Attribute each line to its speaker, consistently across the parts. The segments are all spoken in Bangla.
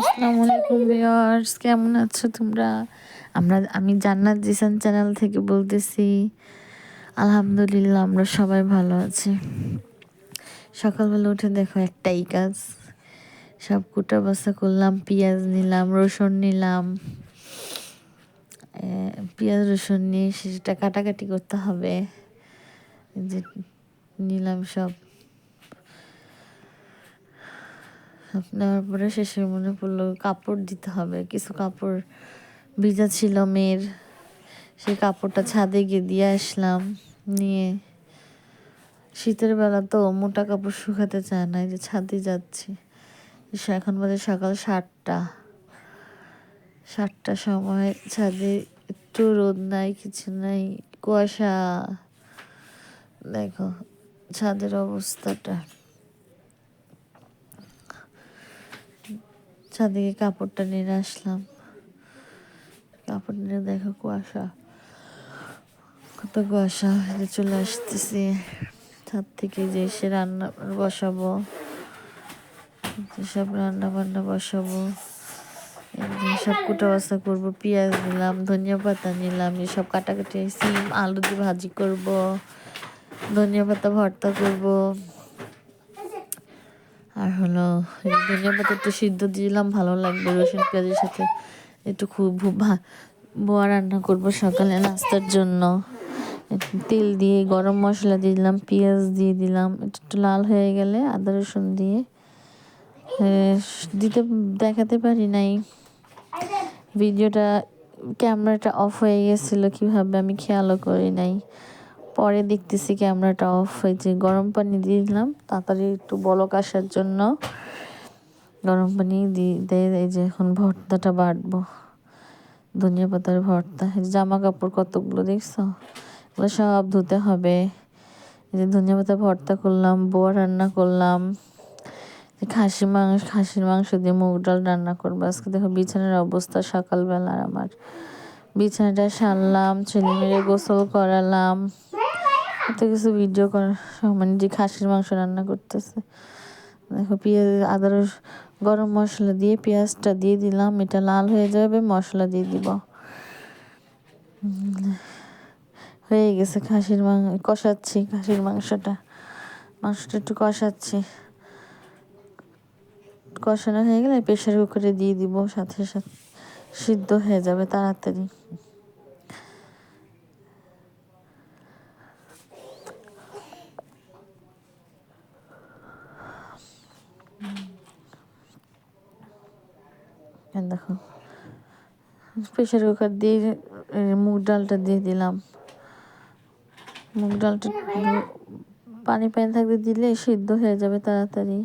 Speaker 1: আসসালামু আলাইকুম ভিউয়ার্স, কেমন আছো তোমরা? আমি জান্নাত জিসান চ্যানেল থেকে বলতেছি। আলহামদুলিল্লাহ আমরা সবাই ভালো আছি। সকালবেলা উঠে দেখো একটাই কাজ, সব কুটা বাছা করলাম, পেঁয়াজ নিলাম, রসুন নিলাম। পেঁয়াজ রসুন নিয়ে সেটা কাটাকাটি করতে হবে। যে নিলাম সব নেওয়ার পরে শেষে মনে পড়লো কাপড় দিতে হবে। কিছু কাপড় ভিজা ছিল মেয়ের, সেই কাপড়টা ছাদে গিয়ে দিয়ে আসলাম। নিয়ে শীতের বেলা তো মোটা কাপড় শুকাতে চায় না, এই যে ছাদে যাচ্ছি। এখন বাজে সকাল 7টার সময় ছাদে একটু রোদ নাই, কিছু নাই, কুয়াশা। দেখো ছাদের অবস্থাটা। ছাদে গিয়ে কাপড়টা নিয়ে আসলাম। কাপড় নিয়ে দেখো কুয়াশা, কত কুয়াশা। চলে আসতেছি ছাদ থেকে, যে এসে রান্না বসাবো, সব রান্না বান্না বসাবো, সব কুটা বাছা করবো। পেঁয়াজ নিলাম, ধনিয়া পাতা নিলাম, এসব কাটাকাটি, সিম আলু দিয়ে ভাজি করব, ধনিয়া পাতা ভর্তা করব। আর হলো ধনিয়া পাতা একটু সিদ্ধ দিলাম, ভালো লাগবে রসুন পেঁয়াজের সাথে। একটু খুব বোয়া রান্না করব সকালে নাস্তার জন্য। তেল দিয়ে গরম মশলা দিয়ে দিলাম, পেঁয়াজ দিয়ে দিলাম, একটু লাল হয়ে গেলে আদা রসুন দিয়ে দিতে দেখাতে পারি নাই ভিডিওটা, ক্যামেরাটা অফ হয়ে গেছিলো কীভাবে আমি খেয়ালও করি নাই। পরে দেখতেছি ক্যামেরাটা অফ হয়েছে। গরম পানি দিয়ে দিলাম তাড়াতাড়ি একটু বলক আসার জন্য। গরম পানি দিয়ে এই যে এখন ভর্তাটা বাটবো, ধনিয়া পাতার ভর্তা। জামা কাপড় কতগুলো দেখছো, এগুলো সব ধুতে হবে। এই যে ধনিয়া পাতা ভর্তা করলাম, বোয়া রান্না করলাম, খাসির মাংস দিয়ে মুগ ডাল রান্না করবো আজকে। দেখো বিছানার অবস্থা সকালবেলা আমার, বিছানাটা সারলাম, ছেলে মেয়ে গোসল করালাম, এত কিছু ভিডিও করার মানে যে খাসির মাংস রান্না করতেছে। দেখো পেঁয়াজ আদা গরম মশলা দিয়ে পেঁয়াজটা দিয়ে দিলাম, এটা লাল হয়ে যাবে, মশলা দিয়ে দিব। হয়ে গেছে খাসির কষাচ্ছি খাসির মাংসটা একটু কষাচ্ছি। কষানো হয়ে গেলে প্রেশার কুকারে দিয়ে দিব, সাথে সাথে সিদ্ধ হয়ে যাবে তাড়াতাড়ি। দেখো প্রেশার কুকার দিয়ে মুগ ডালটা দিয়ে দিলাম। মুগ ডালটা পানি থাকতে দিলে সিদ্ধ হয়ে যাবে তাড়াতাড়ি।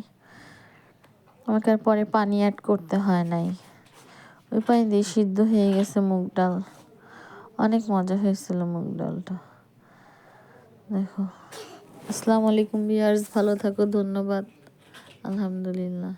Speaker 1: আমাকে আর পরে পানি অ্যাড করতে হয় নাই, ওই পানি দিয়ে সিদ্ধ হয়ে গেছে মুগ ডাল। অনেক মজা হয়েছিল মুগ ডালটা। দেখো। আসসালামু আলাইকুম ভিউয়ার্স, ভালো থাকো, ধন্যবাদ। আলহামদুলিল্লাহ।